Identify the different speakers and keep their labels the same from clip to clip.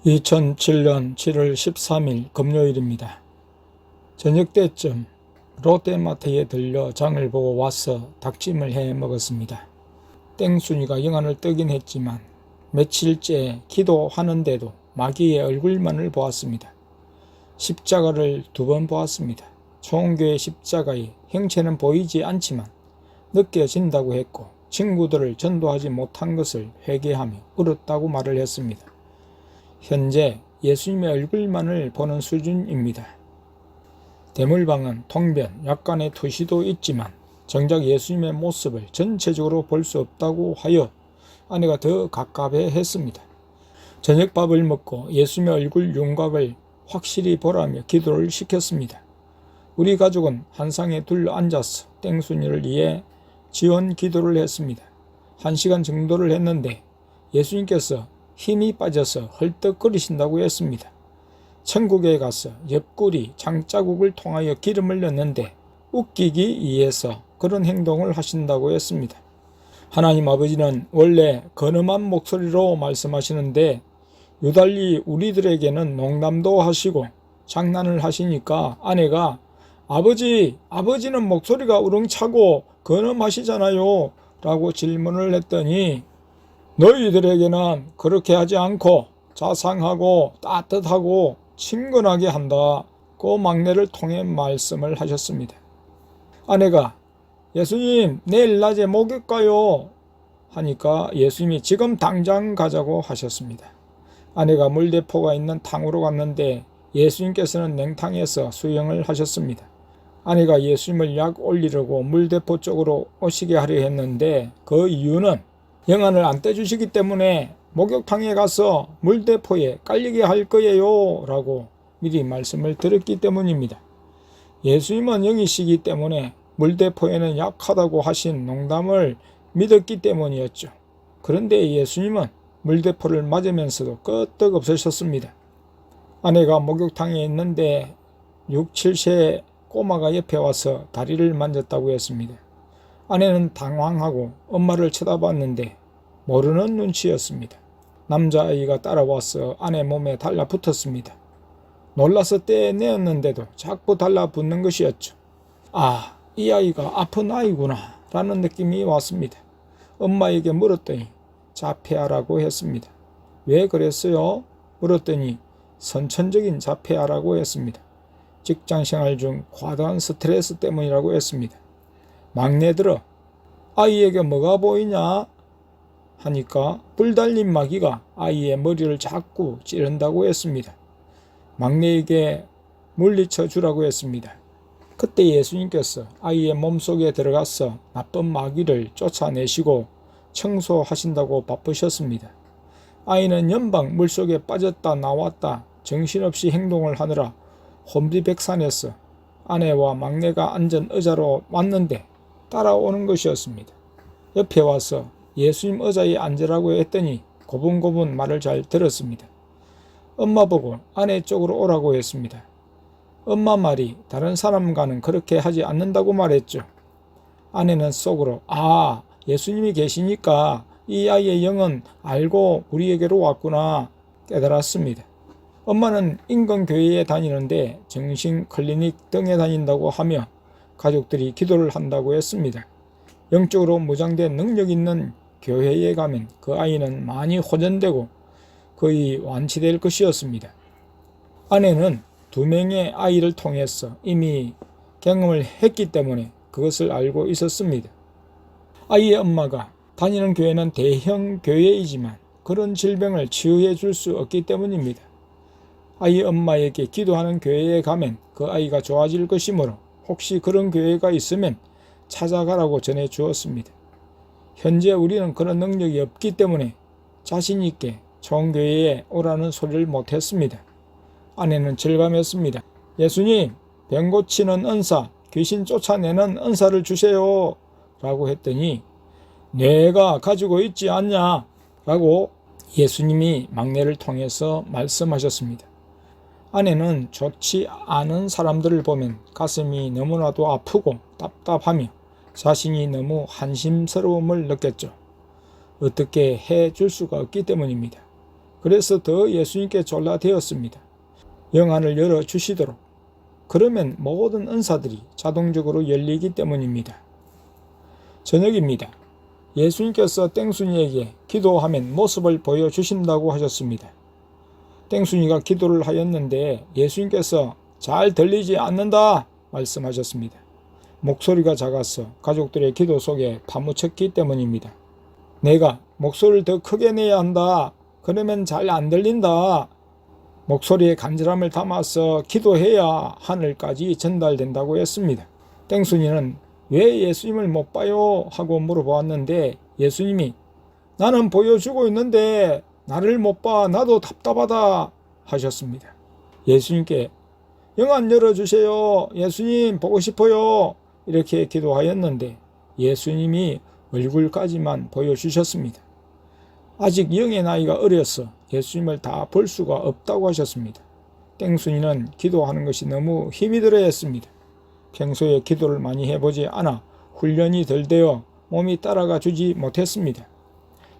Speaker 1: 2007년 7월 13일 금요일입니다. 저녁 때쯤 롯데마트에 들려 장을 보고 와서 닭찜을 해 먹었습니다. 땡순이가 영안을 뜨긴 했지만 며칠째 기도하는데도 마귀의 얼굴만을 보았습니다. 십자가를 2번 보았습니다. 총교의 십자가의 형체는 보이지 않지만 느껴진다고 했고 친구들을 전도하지 못한 것을 회개하며 울었다고 말을 했습니다. 현재 예수님의 얼굴만을 보는 수준입니다. 대물방은 통변, 약간의 투시도 있지만 정작 예수님의 모습을 전체적으로 볼 수 없다고 하여 아내가 더 갑갑해 했습니다. 저녁밥을 먹고 예수님의 얼굴 윤곽을 확실히 보라며 기도를 시켰습니다. 우리 가족은 한 상에 둘러 앉아서 땡순이를 위해 지원 기도를 했습니다. 1시간 정도를 했는데 예수님께서 힘이 빠져서 헐떡거리신다고 했습니다. 천국에 가서 옆구리 장자국을 통하여 기름을 넣는데 웃기기 위해서 그런 행동을 하신다고 했습니다. 하나님 아버지는 원래 근엄한 목소리로 말씀하시는데 유달리 우리들에게는 농담도 하시고 장난을 하시니까 아내가 아버지는 목소리가 우렁차고 근엄하시잖아요 라고 질문을 했더니 너희들에게는 그렇게 하지 않고 자상하고 따뜻하고 친근하게 한다고 막내를 통해 말씀을 하셨습니다. 아내가 예수님 내일 낮에 목욕 가요 하니까 예수님이 지금 당장 가자고 하셨습니다. 아내가 물대포가 있는 탕으로 갔는데 예수님께서는 냉탕에서 수영을 하셨습니다. 아내가 예수님을 약 올리려고 물대포 쪽으로 오시게 하려 했는데 그 이유는 영안을 안 떼주시기 때문에 목욕탕에 가서 물대포에 깔리게 할 거예요 라고 미리 말씀을 드렸기 때문입니다. 예수님은 영이시기 때문에 물대포에는 약하다고 하신 농담을 믿었기 때문이었죠. 그런데 예수님은 물대포를 맞으면서도 끄떡 없으셨습니다. 아내가 목욕탕에 있는데 6, 7세 꼬마가 옆에 와서 다리를 만졌다고 했습니다. 아내는 당황하고 엄마를 쳐다봤는데 모르는 눈치였습니다. 남자아이가 따라와서 아내 몸에 달라붙었습니다. 놀라서 떼내었는데도 자꾸 달라붙는 것이었죠. 아, 이 아이가 아픈 아이구나 라는 느낌이 왔습니다. 엄마에게 물었더니 자폐아라고 했습니다. 왜 그랬어요? 물었더니 선천적인 자폐아라고 했습니다. 직장생활 중 과다한 스트레스 때문이라고 했습니다. 막내들어 아이에게 뭐가 보이냐? 하니까 불 달린 마귀가 아이의 머리를 자꾸 찌른다고 했습니다. 막내에게 물리쳐 주라고 했습니다. 그때 예수님께서 아이의 몸속에 들어가서 나쁜 마귀를 쫓아내시고 청소하신다고 바쁘셨습니다. 아이는 연방 물속에 빠졌다 나왔다 정신없이 행동을 하느라 혼비백산해서 아내와 막내가 앉은 의자로 왔는데 따라오는 것이었습니다. 옆에 와서 예수님 의자에 앉으라고 했더니 고분고분 말을 잘 들었습니다. 엄마 보고 아내 쪽으로 오라고 했습니다. 엄마 말이 다른 사람과는 그렇게 하지 않는다고 말했죠. 아내는 속으로 예수님이 계시니까 이 아이의 영은 알고 우리에게로 왔구나 깨달았습니다. 엄마는 인근교회에 다니는데 정신클리닉 등에 다닌다고 하며 가족들이 기도를 한다고 했습니다. 영적으로 무장된 능력 있는 교회에 가면 그 아이는 많이 호전되고 거의 완치될 것이었습니다. 아내는 2명의 아이를 통해서 이미 경험을 했기 때문에 그것을 알고 있었습니다. 아이의 엄마가 다니는 교회는 대형 교회이지만 그런 질병을 치유해 줄 수 없기 때문입니다. 아이 엄마에게 기도하는 교회에 가면 그 아이가 좋아질 것이므로 혹시 그런 교회가 있으면 찾아가라고 전해 주었습니다. 현재 우리는 그런 능력이 없기 때문에 자신 있게 좋은 교회에 오라는 소리를 못했습니다. 아내는 절감했습니다. 예수님, 병 고치는 은사, 귀신 쫓아내는 은사를 주세요 라고 했더니 내가 가지고 있지 않냐 라고 예수님이 막내를 통해서 말씀하셨습니다. 아내는 좋지 않은 사람들을 보면 가슴이 너무나도 아프고 답답하며 자신이 너무 한심스러움을 느꼈죠. 어떻게 해줄 수가 없기 때문입니다. 그래서 더 예수님께 졸라대었습니다. 영안을 열어주시도록. 그러면 모든 은사들이 자동적으로 열리기 때문입니다. 저녁입니다. 예수님께서 땡순이에게 기도하면 모습을 보여주신다고 하셨습니다. 땡순이가 기도를 하였는데 예수님께서 잘 들리지 않는다 말씀하셨습니다. 목소리가 작아서 가족들의 기도 속에 파묻혔기 때문입니다. 내가 목소리를 더 크게 내야 한다. 그러면 잘 안 들린다. 목소리에 간절함을 담아서 기도해야 하늘까지 전달된다고 했습니다. 땡순이는 왜 예수님을 못 봐요? 하고 물어보았는데 예수님이 나는 보여주고 있는데 나를 못 봐. 나도 답답하다 하셨습니다. 예수님께 영안 열어주세요. 예수님 보고 싶어요. 이렇게 기도하였는데 예수님이 얼굴까지만 보여주셨습니다. 아직 영의 나이가 어려서 예수님을 다 볼 수가 없다고 하셨습니다. 땡순이는 기도하는 것이 너무 힘이 들어 했습니다. 평소에 기도를 많이 해보지 않아 훈련이 덜 되어 몸이 따라가 주지 못했습니다.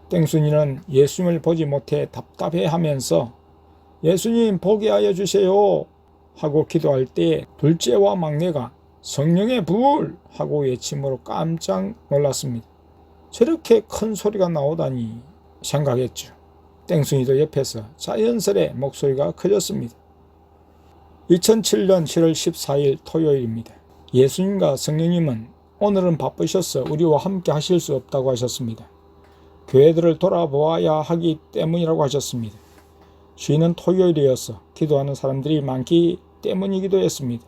Speaker 1: 땡순이는 예수님을 보지 못해 답답해하면서 예수님 보게 하여 주세요 하고 기도할 때 둘째와 막내가 성령의 불 하고 외침으로 깜짝 놀랐습니다. 저렇게 큰 소리가 나오다니 생각했죠. 땡순이도 옆에서 자연스레 목소리가 커졌습니다. 2007년 7월 14일 토요일입니다. 예수님과 성령님은 오늘은 바쁘셔서 우리와 함께 하실 수 없다고 하셨습니다. 교회들을 돌아보아야 하기 때문이라고 하셨습니다. 쉬는 토요일이어서 기도하는 사람들이 많기 때문이기도 했습니다.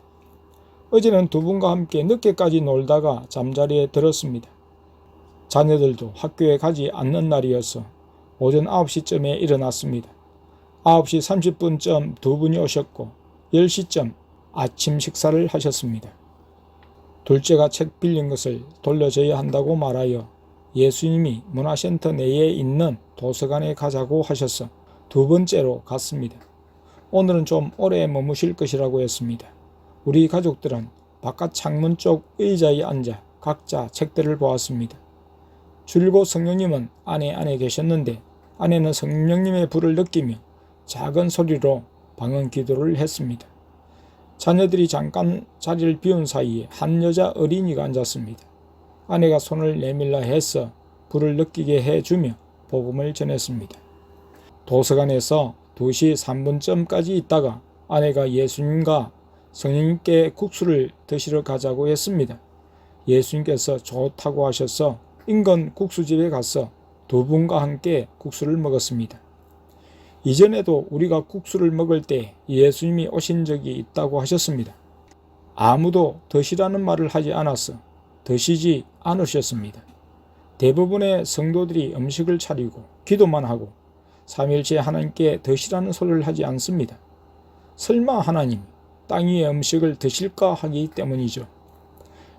Speaker 1: 어제는 두 분과 함께 늦게까지 놀다가 잠자리에 들었습니다. 자녀들도 학교에 가지 않는 날이어서 오전 9시쯤에 일어났습니다. 9시 30분쯤 두 분이 오셨고 10시쯤 아침 식사를 하셨습니다. 둘째가 책 빌린 것을 돌려줘야 한다고 말하여 예수님이 문화센터 내에 있는 도서관에 가자고 하셔서 두 번째로 갔습니다. 오늘은 좀 오래 머무실 것이라고 했습니다. 우리 가족들은 바깥 창문 쪽 의자에 앉아 각자 책들을 보았습니다. 줄곧 성령님은 안에 계셨는데 아내는 성령님의 불을 느끼며 작은 소리로 방언 기도를 했습니다. 자녀들이 잠깐 자리를 비운 사이에 한 여자 어린이가 앉았습니다. 아내가 손을 내밀라 해서 불을 느끼게 해주며 복음을 전했습니다. 도서관에서 2시 3분쯤까지 있다가 아내가 예수님과 성령님께 국수를 드시러 가자고 했습니다. 예수님께서 좋다고 하셔서 인근 국수집에 가서 두 분과 함께 국수를 먹었습니다. 이전에도 우리가 국수를 먹을 때 예수님이 오신 적이 있다고 하셨습니다. 아무도 드시라는 말을 하지 않아서 드시지 않으셨습니다. 대부분의 성도들이 음식을 차리고 기도만 하고 삼일째 하나님께 드시라는 소리를 하지 않습니다. 설마 하나님 땅 위의 음식을 드실까 하기 때문이죠.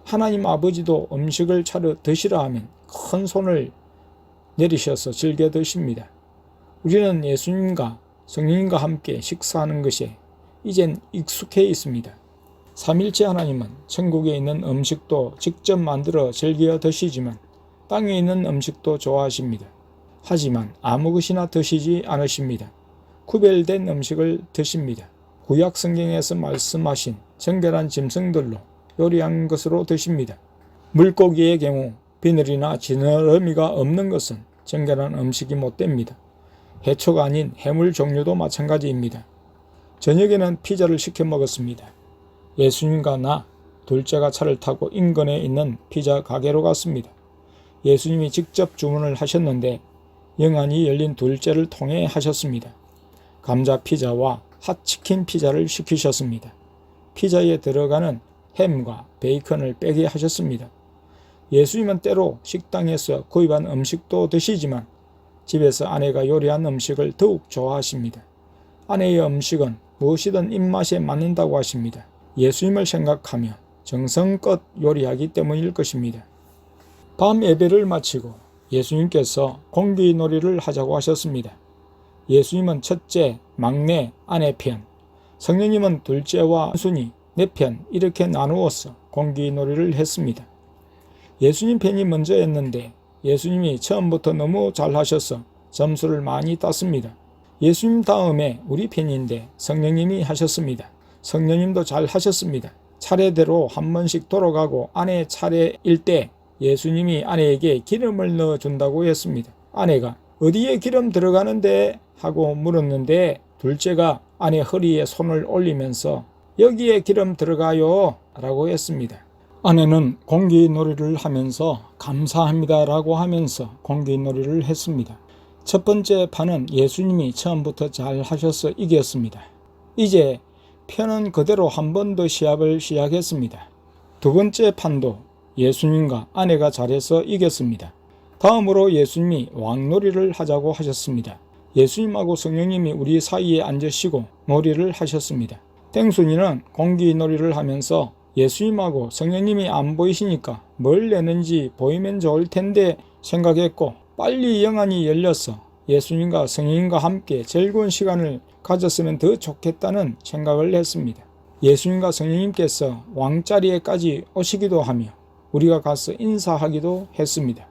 Speaker 1: 하나님 아버지도 음식을 차려 드시라 하면 큰 손을 내리셔서 즐겨 드십니다. 우리는 예수님과 성령님과 함께 식사하는 것에 이젠 익숙해 있습니다. 삼일째 하나님은 천국에 있는 음식도 직접 만들어 즐겨 드시지만 땅에 있는 음식도 좋아하십니다. 하지만 아무 것이나 드시지 않으십니다. 구별된 음식을 드십니다. 구약 성경에서 말씀하신 정결한 짐승들로 요리한 것으로 드십니다. 물고기의 경우 비늘이나 지느러미가 없는 것은 정결한 음식이 못 됩니다. 해초가 아닌 해물 종류도 마찬가지입니다. 저녁에는 피자를 시켜 먹었습니다. 예수님과 나, 둘째가 차를 타고 인근에 있는 피자 가게로 갔습니다. 예수님이 직접 주문을 하셨는데 영안이 열린 둘째를 통해 하셨습니다. 감자 피자와 핫치킨 피자를 시키셨습니다. 피자에 들어가는 햄과 베이컨을 빼게 하셨습니다. 예수님은 때로 식당에서 구입한 음식도 드시지만 집에서 아내가 요리한 음식을 더욱 좋아하십니다. 아내의 음식은 무엇이든 입맛에 맞는다고 하십니다. 예수님을 생각하며 정성껏 요리하기 때문일 것입니다. 밤 예배를 마치고 예수님께서 공기놀이를 하자고 하셨습니다. 예수님은 첫째, 막내, 아내 편, 성령님은 둘째와 순이 네 편 이렇게 나누어서 공기놀이를 했습니다. 예수님 편이 먼저 했는데 예수님이 처음부터 너무 잘하셔서 점수를 많이 땄습니다. 예수님 다음에 우리 편인데 성령님이 하셨습니다. 성령님도 잘 하셨습니다. 차례대로 한 번씩 돌아가고 아내 차례일 때 예수님이 아내에게 기름을 넣어준다고 했습니다. 아내가 어디에 기름 들어가는데? 하고 물었는데 둘째가 아내 허리에 손을 올리면서 여기에 기름 들어가요 라고 했습니다. 아내는 공기놀이를 하면서 감사합니다 라고 하면서 공기놀이를 했습니다. 첫 번째 판은 예수님이 처음부터 잘 하셔서 이겼습니다. 이제 편은 그대로 한 번 더 시합을 시작했습니다. 두 번째 판도 예수님과 아내가 잘해서 이겼습니다. 다음으로 예수님이 왕놀이를 하자고 하셨습니다. 예수님하고 성령님이 우리 사이에 앉으시고 놀이를 하셨습니다. 땡순이는 공기놀이를 하면서 예수님하고 성령님이 안 보이시니까 뭘 내는지 보이면 좋을 텐데 생각했고 빨리 영안이 열려서 예수님과 성령님과 함께 즐거운 시간을 가졌으면 더 좋겠다는 생각을 했습니다. 예수님과 성령님께서 왕자리에까지 오시기도 하며 우리가 가서 인사하기도 했습니다.